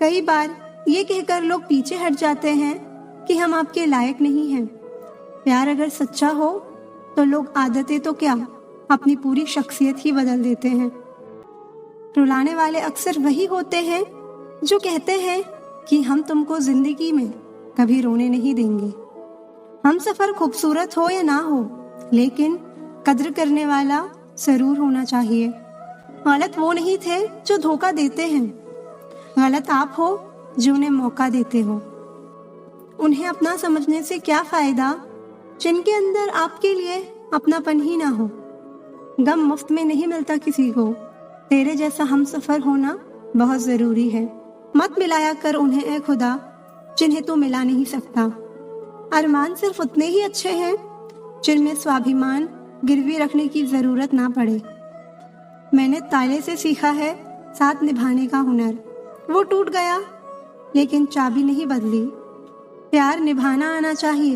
कई बार ये कहकर लोग पीछे हट जाते हैं कि हम आपके लायक नहीं हैं। प्यार अगर सच्चा हो तो लोग आदतें तो क्या, अपनी पूरी शख्सियत ही बदल देते हैं। रुलाने वाले अक्सर वही होते हैं जो कहते हैं कि हम तुमको जिंदगी में कभी रोने नहीं देंगे। हम सफर खूबसूरत हो या ना हो, लेकिन कद्र करने वाला जरूर होना चाहिए। गलत वो नहीं थे जो धोखा देते हैं, गलत आप हो जो उन्हें मौका देते हो। उन्हें अपना समझने से क्या फायदा जिनके अंदर आपके लिए अपनापन ही ना हो। गम मुफ्त में नहीं मिलता किसी को, तेरे जैसा हम सफर होना बहुत जरूरी है। मत मिलाया कर उन्हें ए खुदा जिन्हें तू मिला नहीं सकता। अरमान सिर्फ उतने ही अच्छे हैं जिनमें स्वाभिमान गिरवी रखने की जरूरत ना पड़े। मैंने ताले से सीखा है साथ निभाने का हुनर। वो टूट गया लेकिन चाबी नहीं बदली। प्यार निभाना आना चाहिए,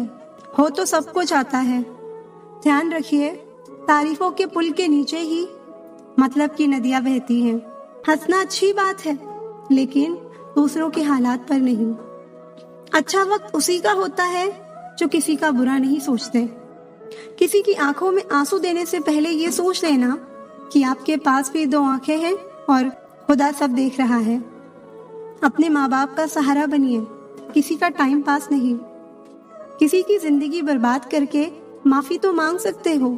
हो तो सब कुछ आता है। ध्यान रखिए, तारीफों के पुल के नीचे ही मतलब की नदियां बहती हैं। हंसना अच्छी बात है, लेकिन दूसरों के हालात पर नहीं। अच्छा वक्त उसी का होता है जो किसी का बुरा नहीं सोचते। किसी की आंखों में आंसू देने से पहले ये सोच लेना कि आपके पास भी दो आंखें हैं और खुदा सब देख रहा है। अपने माँ बाप का सहारा बनिए, किसी का टाइम पास नहीं। किसी की जिंदगी बर्बाद करके माफी तो मांग सकते हो,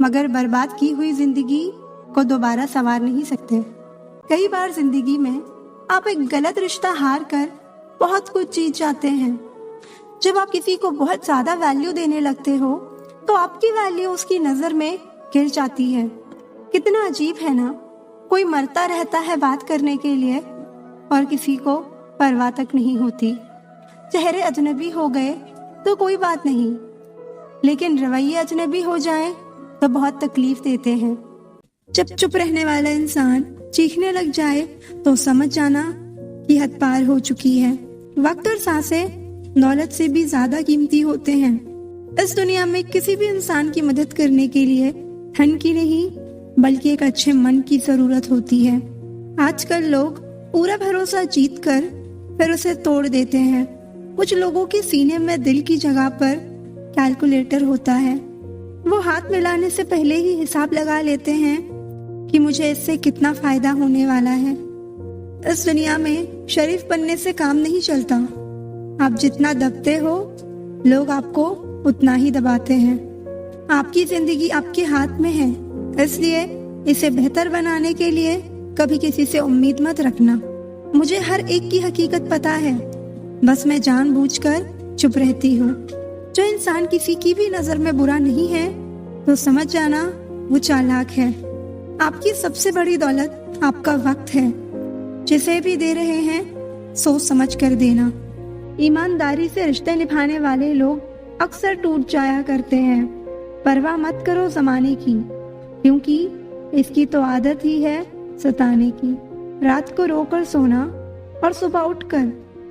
मगर बर्बाद की हुई जिंदगी को दोबारा संवार नहीं सकते। कई बार जिंदगी में आप एक गलत रिश्ता हार कर बहुत कुछ जीत जाते हैं। जब आप किसी को बहुत ज्यादा वैल्यू देने लगते हो तो आपकी वैल्यू उसकी नजर में गिर जाती है। कितना अजीब है ना, कोई मरता रहता है बात करने के लिए और किसी को परवाह तक नहीं होती। चेहरे अजनबी हो गए तो कोई बात नहीं, लेकिन रवैये अजनबी हो जाएं तो बहुत तकलीफ देते हैं। जब चुप रहने वाला इंसान चीखने लग जाए तो समझ जाना कि हद पार हो चुकी है। वक्त और सांसें दौलत से भी ज्यादा कीमती होते हैं। इस दुनिया में किसी भी इंसान की मदद करने के लिए धन की नहीं बल्कि एक अच्छे मन की जरूरत होती है। आजकल लोग पूरा भरोसा जीत कर फिर उसे तोड़ देते हैं। कुछ लोगों के सीने में दिल की जगह पर कैलकुलेटर होता है। वो हाथ मिलाने से पहले ही हिसाब लगा लेते हैं कि मुझे इससे कितना फायदा होने वाला है। इस दुनिया में शरीफ बनने से काम नहीं चलता। आप जितना दबते हो लोग आपको उतना ही दबाते हैं। आपकी जिंदगी आपके हाथ में है, इसलिए इसे बेहतर बनाने के लिए कभी किसी से उम्मीद मत रखना। मुझे हर एक की हकीकत पता है, बस मैं जानबूझकर चुप रहती हूँ। जो इंसान किसी की भी नजर में बुरा नहीं है तो समझ जाना वो चालाक है। आपकी सबसे बड़ी दौलत आपका वक्त है। जिसे भी दे रहे हैं सोच समझ कर देना। ईमानदारी से रिश्ते निभाने वाले लोग अक्सर टूट जाया करते हैं। परवाह मत करो जमाने की, क्योंकि इसकी तो आदत ही है सताने की। रात को रोकर सोना और सुबह उठकर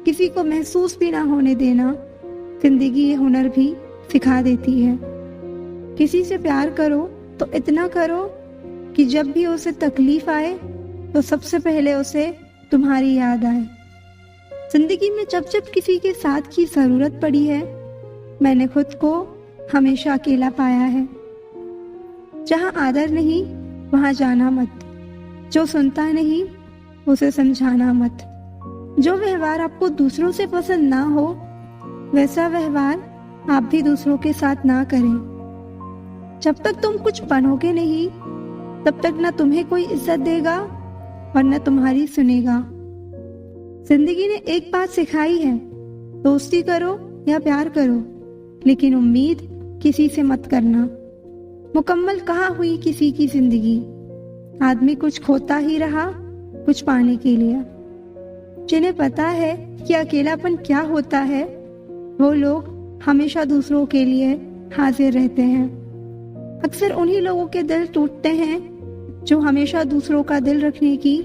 किसी को महसूस भी ना होने देना जिंदगी ये हुनर भी सिखा देती है। किसी से प्यार करो तो इतना करो कि जब भी उसे तकलीफ आए तो सबसे पहले उसे तुम्हारी याद आए। जिंदगी में जब जब किसी के साथ की जरूरत पड़ी है, मैंने खुद को हमेशा अकेला पाया है। जहां आदर नहीं वहां जाना मत। जो सुनता नहीं उसे समझाना मत। जो व्यवहार आपको दूसरों से पसंद ना हो वैसा व्यवहार आप भी दूसरों के साथ ना करें। जब तक तुम कुछ बनोगे नहीं तब तक न तुम्हें कोई इज्जत देगा और न तुम्हारी सुनेगा। जिंदगी ने एक बात सिखाई है, दोस्ती करो या प्यार करो, लेकिन उम्मीद किसी से मत करना। मुकम्मल कहाँ हुई किसी की जिंदगी। आदमी कुछ खोता ही रहा कुछ पाने के लिए। जिन्हें पता है कि अकेलापन क्या होता है वो लोग हमेशा दूसरों के लिए हाजिर रहते हैं। अक्सर उन्हीं लोगों के दिल टूटते हैं जो हमेशा दूसरों का दिल रखने की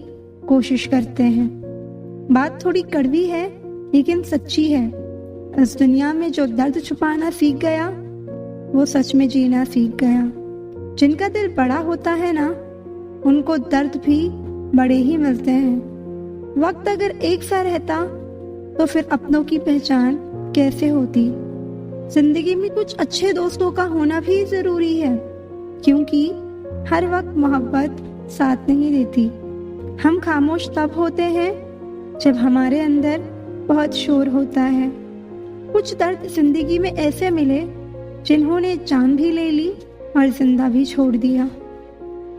कोशिश करते हैं। बात थोड़ी कड़वी है लेकिन सच्ची है। इस दुनिया में जो दर्द छुपाना सीख गया वो सच में जीना सीख गया। जिनका दिल बड़ा होता है ना उनको दर्द भी बड़े ही मिलते हैं। वक्त अगर एक सा रहता तो फिर अपनों की पहचान कैसे होती। जिंदगी में कुछ अच्छे दोस्तों का होना भी जरूरी है, क्योंकि हर वक्त मोहब्बत साथ नहीं देती। हम खामोश तब होते हैं जब हमारे अंदर बहुत शोर होता है। कुछ दर्द जिंदगी में ऐसे मिले जिन्होंने जान भी ले ली और जिंदा भी छोड़ दिया।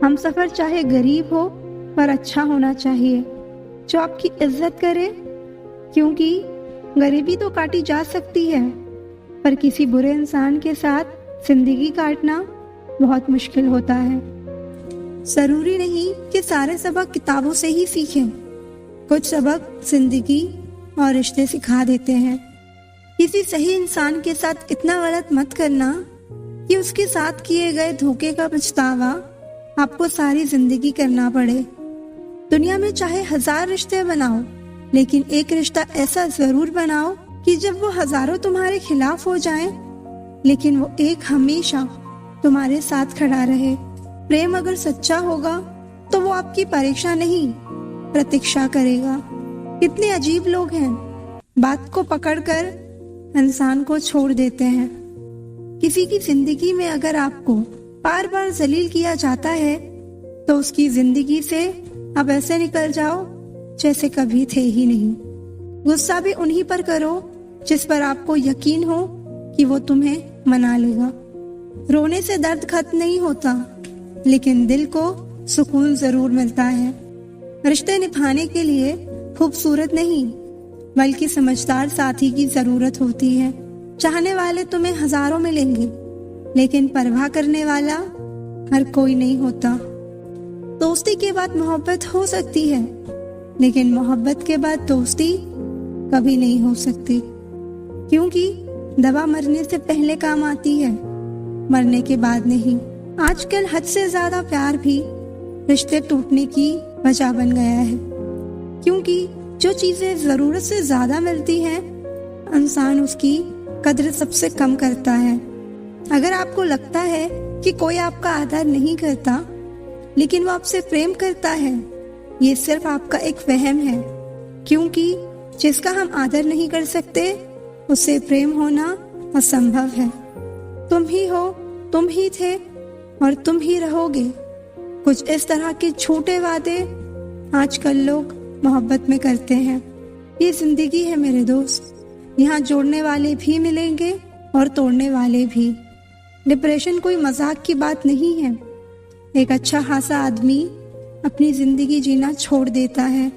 हम सफर चाहे गरीब हो पर अच्छा होना चाहिए, जो आपकी इज्जत करे, क्योंकि गरीबी तो काटी जा सकती है पर किसी बुरे इंसान के साथ जिंदगी काटना बहुत मुश्किल होता है। जरूरी नहीं कि सारे सबक किताबों से ही सीखें, कुछ सबक जिंदगी और रिश्ते सिखा देते हैं। किसी सही इंसान के साथ इतना गलत मत करना कि उसके साथ किए गए धोखे का पछतावा आपको सारी जिंदगी करना पड़े। दुनिया में चाहे 1000 रिश्ते बनाओ, लेकिन एक रिश्ता ऐसा जरूर बनाओ कि जब वो हजारों तुम्हारे खिलाफ हो जाएं, लेकिन वो एक हमेशा तुम्हारे साथ खड़ा रहे। प्रेम अगर सच्चा होगा तो वो आपकी परीक्षा नहीं, प्रतीक्षा करेगा। कितने अजीब लोग हैं, बात को पकड़कर इंसान को छोड़ देते हैं। किसी की जिंदगी में अगर आपको बार बार जलील किया जाता है तो उसकी जिंदगी से अब ऐसे निकल जाओ जैसे कभी थे ही नहीं। गुस्सा भी उन्हीं पर करो जिस पर आपको यकीन हो कि वो तुम्हें मना लेगा। रोने से दर्द खत्म नहीं होता, लेकिन दिल को सुकून जरूर मिलता है। रिश्ते निभाने के लिए खूबसूरत नहीं बल्कि समझदार साथी की जरूरत होती है। चाहने वाले तुम्हें हजारों मिलेंगे, लेकिन परवाह करने वाला हर कोई नहीं होता। दोस्ती के बाद मोहब्बत हो सकती है, लेकिन मोहब्बत के बाद दोस्ती कभी नहीं हो सकती, क्योंकि दवा मरने से पहले काम आती है, मरने के बाद नहीं। आजकल हद से ज्यादा प्यार भी रिश्ते टूटने की वजह बन गया है, क्योंकि जो चीजें जरूरत से ज्यादा मिलती हैं, इंसान उसकी कद्र सबसे कम करता है। अगर आपको लगता है कि कोई आपका आदर नहीं करता, लेकिन वो आपसे प्रेम करता है, ये सिर्फ आपका एक वहम है, क्योंकि जिसका हम आदर नहीं कर सकते उससे प्रेम होना असंभव है। तुम ही हो, तुम ही थे और तुम ही रहोगे। कुछ इस तरह के छोटे वादे आजकल लोग मोहब्बत में करते हैं। ये जिंदगी है मेरे दोस्त, यहाँ जोड़ने वाले भी मिलेंगे और तोड़ने वाले भी। डिप्रेशन कोई मजाक की बात नहीं है। एक अच्छा खासा आदमी अपनी जिंदगी जीना छोड़ देता है।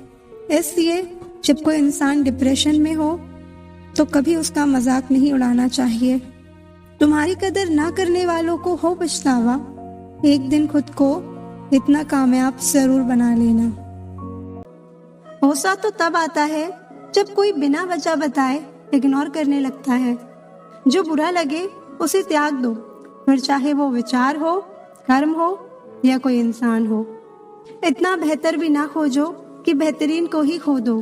इसलिए जब कोई इंसान डिप्रेशन में हो तो कभी उसका मजाक नहीं उड़ाना चाहिए। तुम्हारी कदर ना करने वालों को हो पछतावा, एक दिन खुद को इतना कामयाब जरूर बना लेना। गुस्सा तो तब आता है जब कोई बिना वजह बताए इग्नोर करने लगता है। जो बुरा लगे उसे त्याग दो, फिर चाहे वो विचार हो, कर्म हो या कोई इंसान हो। इतना बेहतर भी ना खोजो कि बेहतरीन को ही खो दो।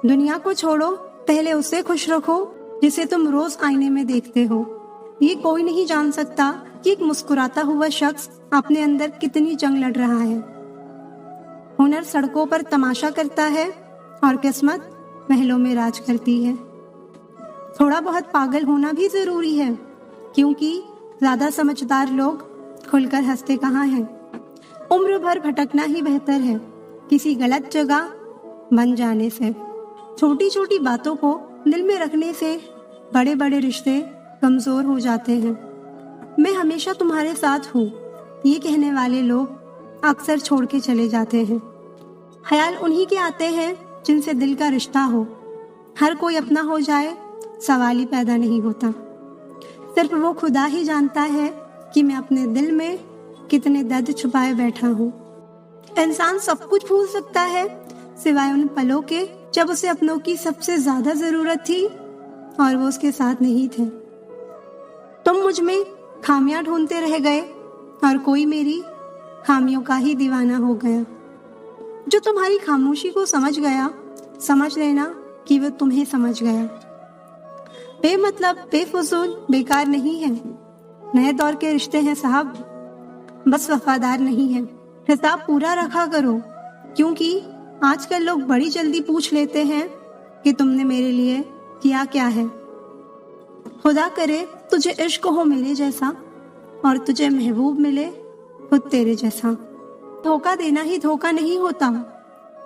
दुनिया को छोड़ो, पहले उसे खुश रखो जिसे तुम रोज आईने में देखते हो। ये कोई नहीं जान सकता कि एक मुस्कुराता हुआ शख्स अपने अंदर कितनी जंग लड़ रहा है। हुनर सड़कों पर तमाशा करता है और किस्मत महलों में राज करती है। थोड़ा बहुत पागल होना भी जरूरी है, क्योंकि ज्यादा समझदार लोग खुलकर हंसते कहाँ हैं। उम्र भर भटकना ही बेहतर है किसी गलत जगह बन जाने से। छोटी छोटी बातों को दिल में रखने से बड़े बड़े रिश्ते कमजोर हो जाते हैं। मैं हमेशा तुम्हारे साथ हूँ, ये कहने वाले लोग अक्सर छोड़ के चले जाते हैं। ख्याल उन्हीं के आते हैं जिनसे दिल का रिश्ता हो। हर कोई अपना हो जाए सवाल ही पैदा नहीं होता। सिर्फ वो खुदा ही जानता है कि मैं अपने दिल में कितने दर्द छुपाए बैठा हूँ। इंसान सब कुछ भूल सकता है सिवाय उन पलों के जब उसे अपनों की सबसे ज्यादा जरूरत थी और वो उसके साथ नहीं थे। तुम मुझ में खामियां ढूंढते रह गए और कोई मेरी खामियों का ही दीवाना हो गया। जो तुम्हारी खामोशी को समझ गया, समझ लेना कि वो तुम्हें समझ गया। बेमतलब, बेफजूल, बेकार नहीं है। नए दौर के रिश्ते हैं साहब, बस वफादार नहीं है। हिसाब पूरा रखा करो, क्योंकि आजकल लोग बड़ी जल्दी पूछ लेते हैं कि तुमने मेरे लिए किया क्या है। खुदा करे तुझे इश्क हो मेरे जैसा और तुझे महबूब मिले खुद तेरे जैसा। धोखा देना ही धोखा नहीं होता,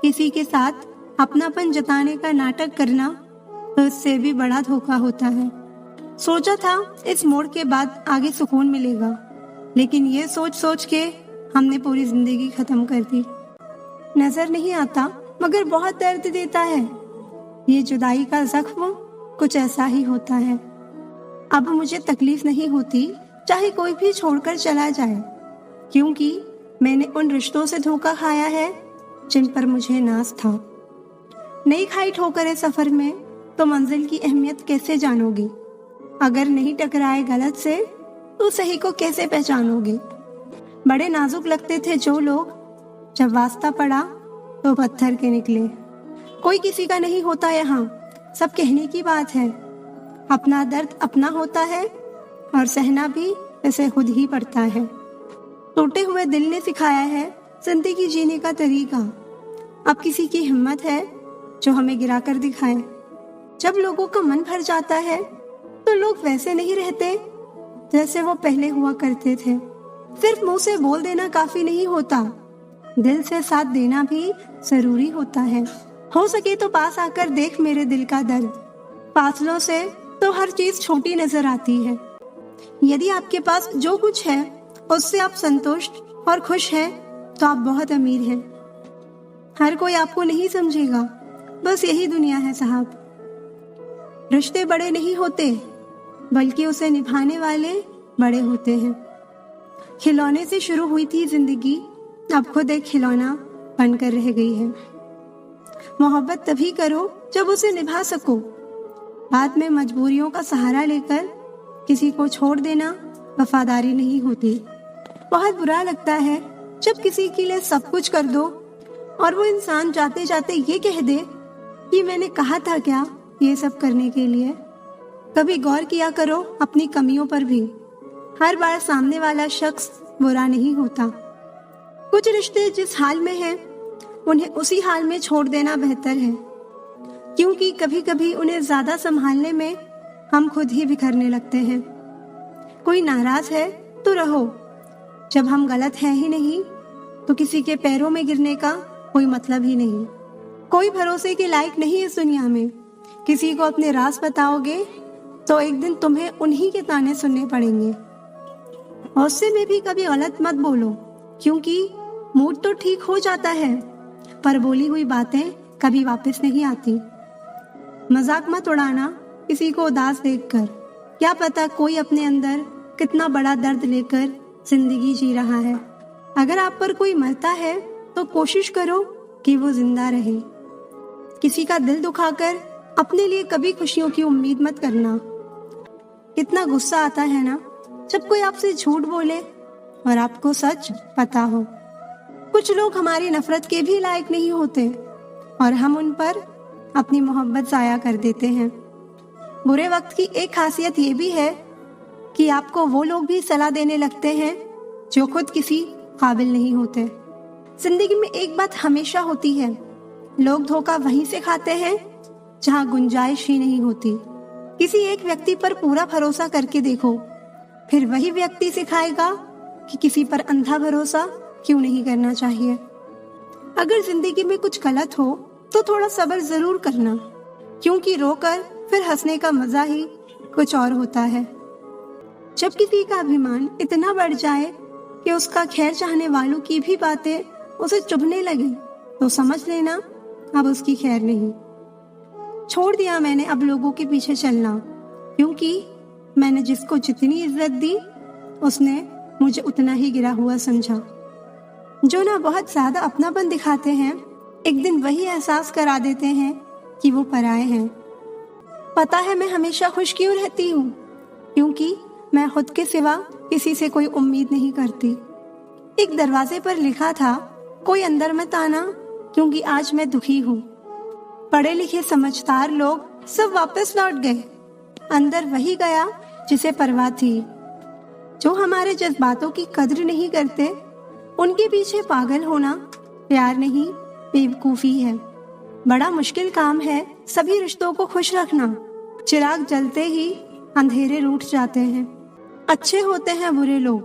किसी के साथ अपनापन जताने का नाटक करना तो इससे भी बड़ा धोखा होता है। सोचा था इस मोड़ के बाद आगे सुकून मिलेगा, लेकिन ये सोच सोच के हमने पूरी जिंदगी खत्म कर दी। नजर नहीं आता मगर बहुत दर्द देता है। ये जुदाई का जख्म कुछ ऐसा ही होता है। अब मुझे तकलीफ नहीं होती चाहे कोई भी छोड़कर चला जाए, क्योंकि मैंने उन रिश्तों से धोखा खाया है जिन पर मुझे नाज था। नहीं खाई ठोकरें सफर में तो मंजिल की अहमियत कैसे जानोगे। अगर नहीं टकराए गलत से तो सही को कैसे पहचानोगे। बड़े नाजुक लगते थे जो लोग, जब वास्ता पड़ा तो पत्थर के निकले। कोई किसी का नहीं होता यहाँ, सब कहने की बात है। अपना दर्द अपना होता है और सहना भी इसे खुद ही पड़ता है। टूटे हुए दिल ने सिखाया है जिंदगी जीने का तरीका। अब किसी की हिम्मत है जो हमें गिरा कर दिखाए। जब लोगों का मन भर जाता है तो लोग वैसे नहीं रहते जैसे वो पहले हुआ करते थे। सिर्फ मुंह से बोल देना काफी नहीं होता, दिल से साथ देना भी जरूरी होता है। हो सके तो पास आकर देख मेरे दिल का दर्द। फासलों से तो हर चीज छोटी नजर आती है। यदि आपके पास जो कुछ है उससे आप संतुष्ट और खुश हैं तो आप बहुत अमीर हैं। हर कोई आपको नहीं समझेगा, बस यही दुनिया है साहब। रिश्ते बड़े नहीं होते बल्कि उसे निभाने वाले बड़े होते हैं। खिलौने से शुरू हुई थी जिंदगी, अब खुद एक खिलौना बनकर रह गई है। मोहब्बत तभी करो जब उसे निभा सको। बाद में मजबूरियों का सहारा लेकर किसी को छोड़ देना वफादारी नहीं होती। बहुत बुरा लगता है जब किसी के लिए सब कुछ कर दो और वो इंसान जाते जाते ये कह दे कि मैंने कहा था क्या ये सब करने के लिए। कभी गौर किया करो अपनी कमियों पर भी। हर बार सामने वाला शख्स बुरा नहीं होता। कुछ रिश्ते जिस हाल में हैं उन्हें उसी हाल में छोड़ देना बेहतर है, क्योंकि कभी कभी उन्हें ज्यादा संभालने में हम खुद ही बिखरने लगते हैं। कोई नाराज है तो रहो, जब हम गलत हैं ही नहीं तो किसी के पैरों में गिरने का कोई मतलब ही नहीं। कोई भरोसे के लायक नहीं इस दुनिया में। किसी को अपने राज बताओगे तो एक दिन तुम्हें उन्हीं के ताने सुनने पड़ेंगे। हौसले में भी कभी गलत मत बोलो, क्योंकि मूड तो ठीक हो जाता है पर बोली हुई बातें कभी वापस नहीं आती। मजाक मत उड़ाना किसी को उदास देखकर। क्या पता कोई अपने अंदर कितना बड़ा दर्द लेकर जिंदगी जी रहा है। अगर आप पर कोई मरता है तो कोशिश करो कि वो जिंदा रहे। किसी का दिल दुखाकर अपने लिए कभी खुशियों की उम्मीद मत करना। कितना गुस्सा आता है ना जब कोई आपसे झूठ बोले और आपको सच पता हो। कुछ लोग हमारी नफरत के भी लायक नहीं होते और हम उन पर अपनी मोहब्बत जाया कर देते हैं। बुरे वक्त की एक खासियत ये भी है कि आपको वो लोग भी सलाह देने लगते हैं जो खुद किसी काबिल नहीं होते। जिंदगी में एक बात हमेशा होती है, लोग धोखा वहीं से खाते हैं जहां गुंजाइश ही नहीं होती। किसी एक व्यक्ति पर पूरा भरोसा करके देखो, फिर वही व्यक्ति सिखाएगा कि किसी पर अंधा भरोसा क्यों नहीं करना चाहिए। अगर जिंदगी में कुछ गलत हो तो थोड़ा सब्र जरूर करना, क्योंकि रोकर फिर हंसने का मजा ही कुछ और होता है। जब किसी का अभिमान इतना बढ़ जाए कि उसका खैर चाहने वालों की भी बातें उसे चुभने लगे तो समझ लेना अब उसकी खैर नहीं। छोड़ दिया मैंने अब लोगों के पीछे चलना, क्योंकि मैंने जिसको जितनी इज्जत दी उसने मुझे उतना ही गिरा हुआ समझा। जो ना बहुत ज्यादा अपनापन दिखाते हैं, एक दिन वही एहसास करा देते हैं कि वो पराए हैं। पता है मैं हमेशा खुश क्यों रहती हूँ, क्योंकि मैं खुद के सिवा किसी से कोई उम्मीद नहीं करती। एक दरवाजे पर लिखा था, कोई अंदर मत आना क्योंकि आज मैं दुखी हूँ। पढ़े लिखे समझदार लोग सब वापस लौट गए, अंदर वही गया जिसे परवाह थी। जो हमारे जज्बातों की कद्र नहीं करते उनके पीछे पागल होना प्यार नहीं बेवकूफ़ी है। बड़ा मुश्किल काम है सभी रिश्तों को खुश रखना। चिराग जलते ही अंधेरे रूठ जाते हैं। अच्छे होते हैं बुरे लोग,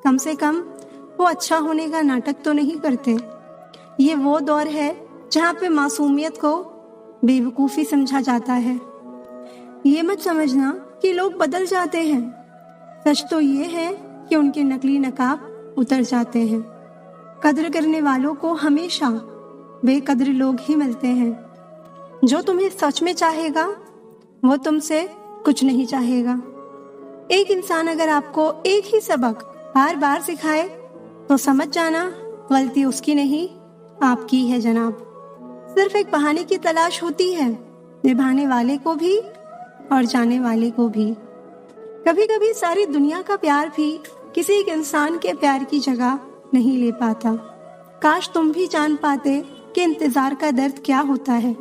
कम से कम वो अच्छा होने का नाटक तो नहीं करते। ये वो दौर है जहाँ पे मासूमियत को बेवकूफ़ी समझा जाता है। ये मत समझना कि लोग बदल जाते हैं। सच तो ये है कि उनके नकली नकाब उतर जाते हैं। कद्र करने वालों को हमेशा बेकद्र लोग ही मिलते हैं। जो तुम्हें सच में चाहेगा वो तुमसे कुछ नहीं चाहेगा। एक इंसान अगर आपको एक ही सबक बार बार सिखाए तो समझ जाना गलती उसकी नहीं आपकी है जनाब। सिर्फ एक बहाने की तलाश होती है, निभाने वाले को भी और जाने वाले को भी। कभी कभी सारी दुनिया का प्यार भी किसी एक इंसान के प्यार की जगह नहीं ले पाता। काश तुम भी जान पाते कि इंतजार का दर्द क्या होता है,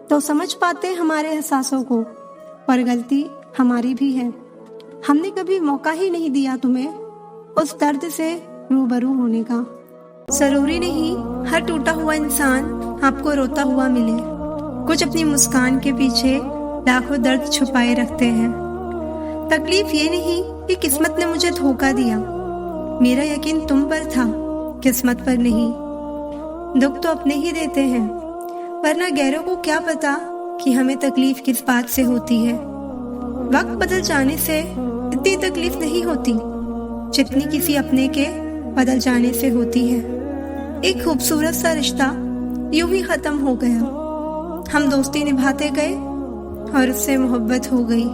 तो समझ पाते हमारे एहसासों को। और गलती हमारी भी है, हमने कभी मौका ही नहीं दिया तुम्हें उस दर्द से रूबरू होने का। जरूरी नहीं हर टूटा हुआ इंसान आपको रोता हुआ मिले। कुछ अपनी मुस्कान के पीछे लाखों दर्द छुपाए रखते हैं। तकलीफ ये नहीं कि किस्मत ने मुझे धोखा दिया, मेरा यकीन तुम पर था, किस्मत पर नहीं। दुख तो अपने ही देते हैं, वरना गैरों को क्या पता कि हमें तकलीफ किस बात से होती है। वक्त बदल जाने से इतनी तकलीफ नहीं होती जितनी किसी अपने के बदल जाने से होती है। एक खूबसूरत सा रिश्ता यूं ही खत्म हो गया। हम दोस्ती निभाते गए और उससे मोहब्बत हो गई।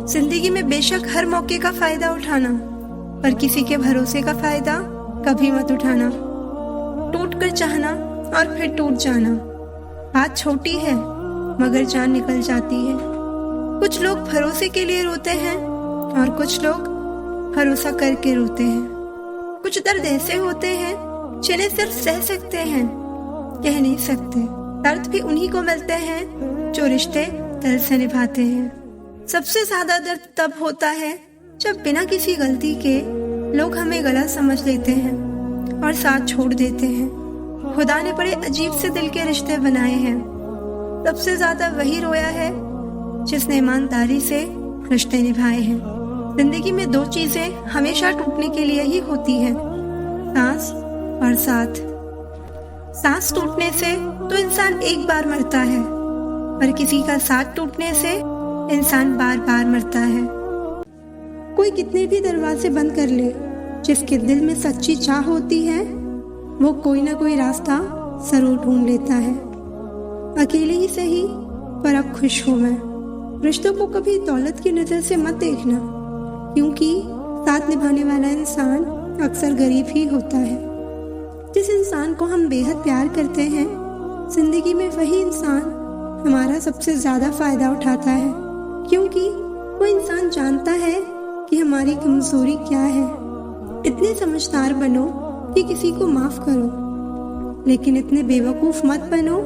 जिंदगी में बेशक हर मौके का फायदा उठाना, पर किसी के भरोसे का फायदा कभी मत उठाना। टूट कर चाहना और फिर टूट जाना, बात छोटी है मगर जान निकल जाती है। कुछ लोग भरोसे के लिए रोते हैं और कुछ लोग भरोसा करके रोते हैं। कुछ दर्द ऐसे होते हैं जिन्हें सिर्फ सह सकते हैं, कह नहीं सकते। दर्द भी उन्हीं को मिलते हैं जो रिश्ते दिल से निभाते हैं। सबसे ज्यादा दर्द तब होता है जब बिना किसी गलती के लोग हमें गलत समझ लेते हैं और साथ छोड़ देते हैं। खुदा ने बड़े अजीब से दिल के रिश्ते बनाए हैं। सबसे ज्यादा वही रोया है जिसने ईमानदारी से रिश्ते निभाए हैं। जिंदगी में दो चीजें हमेशा टूटने के लिए ही होती है, सांस और साथ। सांस टूटने से तो इंसान एक बार मरता है, पर किसी का साथ टूटने से इंसान बार बार मरता है। कोई कितने भी दरवाजे बंद कर ले, जिसके दिल में सच्ची चाह होती है वो कोई ना कोई रास्ता जरूर ढूंढ लेता है। अकेले ही सही पर अब खुश हूँ मैं। रिश्तों को कभी दौलत की नजर से मत देखना, क्योंकि साथ निभाने वाला इंसान अक्सर गरीब ही होता है। जिस इंसान को हम बेहद प्यार करते हैं, जिंदगी में वही इंसान हमारा सबसे ज्यादा फायदा उठाता है, क्योंकि वो इंसान जानता है कि हमारी कमजोरी क्या है। इतने समझदार बनो कि किसी को माफ करो, लेकिन इतने बेवकूफ मत बनो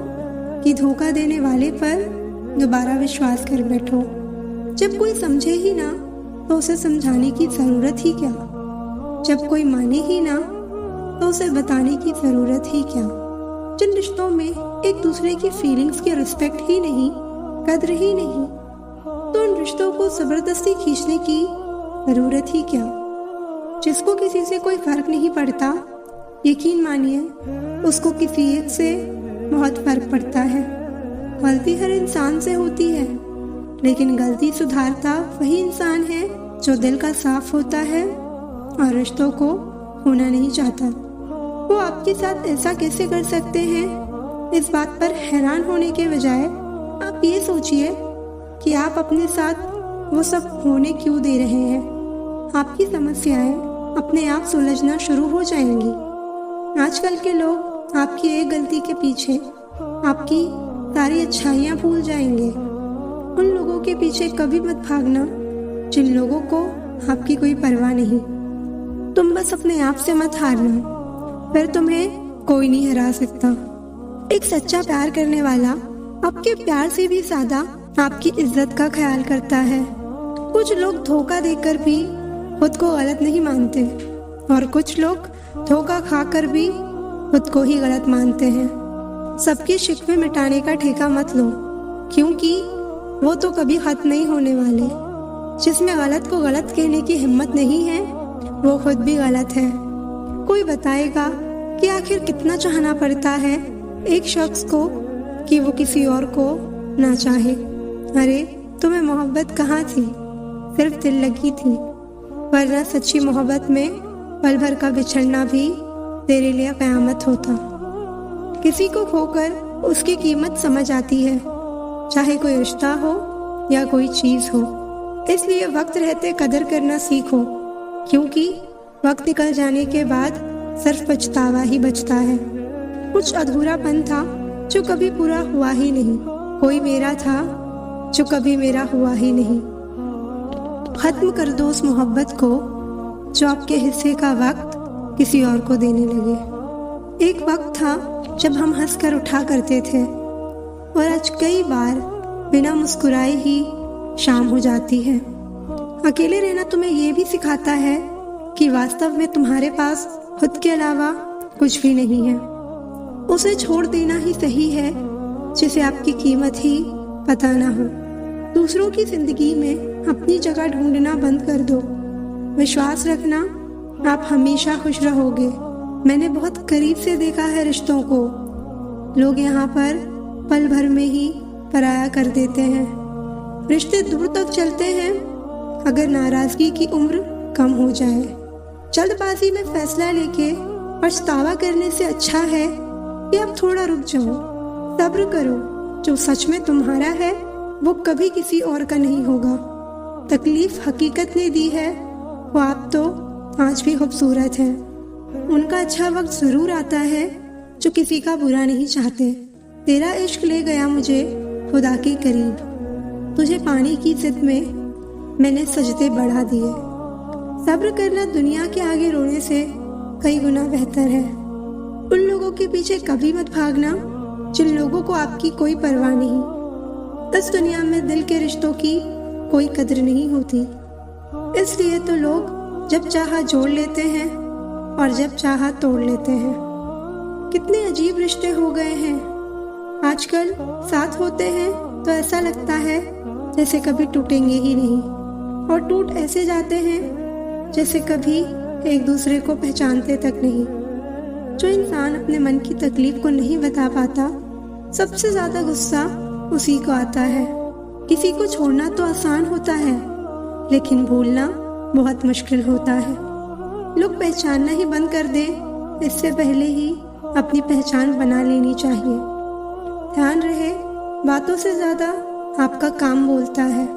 कि धोखा देने वाले पर दोबारा विश्वास कर बैठो। जब कोई समझे ही ना तो उसे समझाने की जरूरत ही क्या। जब कोई माने ही ना तो उसे बताने की जरूरत ही क्या। जिन रिश्तों में एक दूसरे की फीलिंग्स की रिस्पेक्ट ही नहीं, कद्र ही नहीं, तो उन रिश्तों को जबरदस्ती खींचने की जरूरत ही क्या। जिसको किसी से कोई फर्क नहीं पड़ता, यकीन मानिए उसको किसी एक से बहुत फर्क पड़ता है। गलती हर इंसान से होती है, लेकिन गलती सुधारता वही इंसान है जो दिल का साफ होता है और रिश्तों को खोना नहीं चाहता। वो आपके साथ ऐसा कैसे कर सकते हैं, इस बात पर हैरान होने के बजाय आप ये सोचिए कि आप अपने साथ वो सब होने क्यों दे रहे हैं। आपकी समस्याएं अपने आप सुलझना शुरू हो जाएंगी। आजकल के लोग आपकी एक गलती के पीछे आपकी सारी अच्छाइयाँ भूल जाएंगे। उन लोगों के पीछे कभी मत भागना जिन लोगों को आपकी कोई परवाह नहीं। तुम बस अपने आप से मत हारना, फिर तुम्हें कोई नहीं हरा सकता। एक सच्चा प्यार करने वाला आपके प्यार से भी ज्यादा आपकी इज्जत का ख्याल करता है। कुछ लोग धोखा देकर भी खुद को गलत नहीं मानते, और कुछ लोग धोखा खाकर भी खुद को ही गलत मानते हैं। सबके शिकवे मिटाने का ठेका मत लो, क्योंकि वो तो कभी खत्म नहीं होने वाले। जिसमें गलत को गलत कहने की हिम्मत नहीं है, वो खुद भी गलत है। कोई बताएगा कि आखिर कितना चाहना पड़ता है एक शख्स को कि वो किसी और को ना चाहे। अरे तुम्हें मोहब्बत कहाँ थी, सिर्फ दिल लगी थी, वरना सच्ची मोहब्बत में पल भर का बिछड़ना भी तेरे लिए क़यामत होता। किसी को खोकर उसकी कीमत समझ आती है, चाहे कोई रिश्ता हो या कोई चीज़ हो। इसलिए वक्त रहते कदर करना सीखो, क्योंकि वक्त निकल जाने के बाद सिर्फ पछतावा ही बचता है। कुछ अधूरापन था जो कभी पूरा हुआ ही नहीं, कोई मेरा था जो कभी मेरा हुआ ही नहीं। खत्म कर दो उस मोहब्बत को जो आपके हिस्से का वक्त किसी और को देने लगे। एक वक्त था जब हम हंसकर उठा करते थे, और आज कई बार बिना मुस्कुराए ही शाम हो जाती है। अकेले रहना तुम्हें ये भी सिखाता है कि वास्तव में तुम्हारे पास खुद के अलावा कुछ भी नहीं है। उसे छोड़ देना ही सही है जिसे आपकी कीमत ही पता ना हो। दूसरों की जिंदगी में अपनी जगह ढूंढना बंद कर दो। विश्वास रखना, आप हमेशा खुश रहोगे। मैंने बहुत करीब से देखा है रिश्तों को। लोग यहाँ पर पल भर में ही पराया कर देते हैं। रिश्ते दूर तक चलते हैं अगर नाराजगी की उम्र कम हो जाए। जल्दबाजी में फैसला लेके पछतावा करने से अच्छा है कि आप थोड़ा रुक जाओ, सब्र करो। जो सच में तुम्हारा है वो कभी किसी और का नहीं होगा। तकलीफ हकीकत ने दी है, वो आप तो आज भी खूबसूरत हैं। उनका अच्छा वक्त जरूर आता है जो किसी का बुरा नहीं चाहते। तेरा इश्क ले गया मुझे खुदा के करीब, तुझे पाने की जिद में मैंने सजदे बढ़ा दिए। सब्र करना दुनिया के आगे रोने से कई गुना बेहतर है। उन लोगों के पीछे कभी मत भागना जिन लोगों को आपकी कोई परवाह नहीं। इस दुनिया में दिल के रिश्तों की कोई कदर नहीं होती, इसलिए तो लोग जब चाहा जोड़ लेते हैं और जब चाहा तोड़ लेते हैं। कितने अजीब रिश्ते हो गए हैं आजकल। साथ होते हैं तो ऐसा लगता है जैसे कभी टूटेंगे ही नहीं, और टूट ऐसे जाते हैं जैसे कभी एक दूसरे को पहचानते तक नहीं। जो इंसान अपने मन की तकलीफ को नहीं बता पाता, सबसे ज्यादा गुस्सा उसी को आता है। किसी को छोड़ना तो आसान होता है, लेकिन भूलना बहुत मुश्किल होता है। लोग पहचानना ही बंद कर दें, इससे पहले ही अपनी पहचान बना लेनी चाहिए। ध्यान रहे, बातों से ज्यादा आपका काम बोलता है।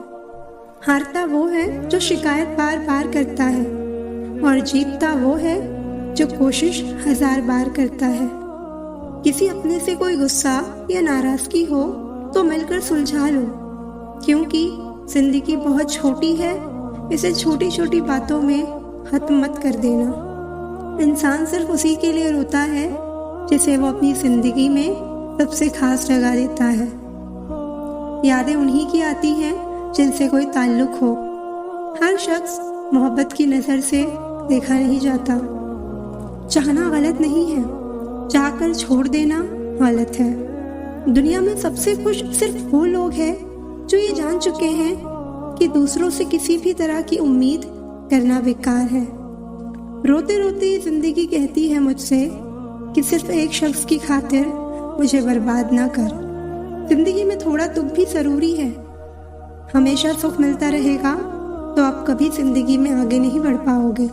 हारता वो है जो शिकायत बार बार करता है, और जीतता वो है जो कोशिश 1000 बार करता है। किसी अपने से कोई गुस्सा या नाराजगी हो तो मिलकर सुलझा लो, क्योंकि जिंदगी बहुत छोटी है। इसे छोटी छोटी बातों में खत्म मत कर देना। इंसान सिर्फ उसी के लिए रोता है जिसे वो अपनी जिंदगी में सबसे खास लगा देता है। यादें उन्हीं की आती हैं जिनसे कोई ताल्लुक हो। हर शख्स मोहब्बत की नज़र से देखा नहीं जाता। चाहना गलत नहीं है, चाहकर छोड़ देना गलत है। दुनिया में सबसे खुश सिर्फ वो लोग हैं जो ये जान चुके हैं कि दूसरों से किसी भी तरह की उम्मीद करना बेकार है। रोते रोते ये जिंदगी कहती है मुझसे कि सिर्फ एक शख्स की खातिर मुझे बर्बाद ना कर। जिंदगी में थोड़ा दुख भी जरूरी है। हमेशा सुख मिलता रहेगा तो आप कभी जिंदगी में आगे नहीं बढ़ पाओगे।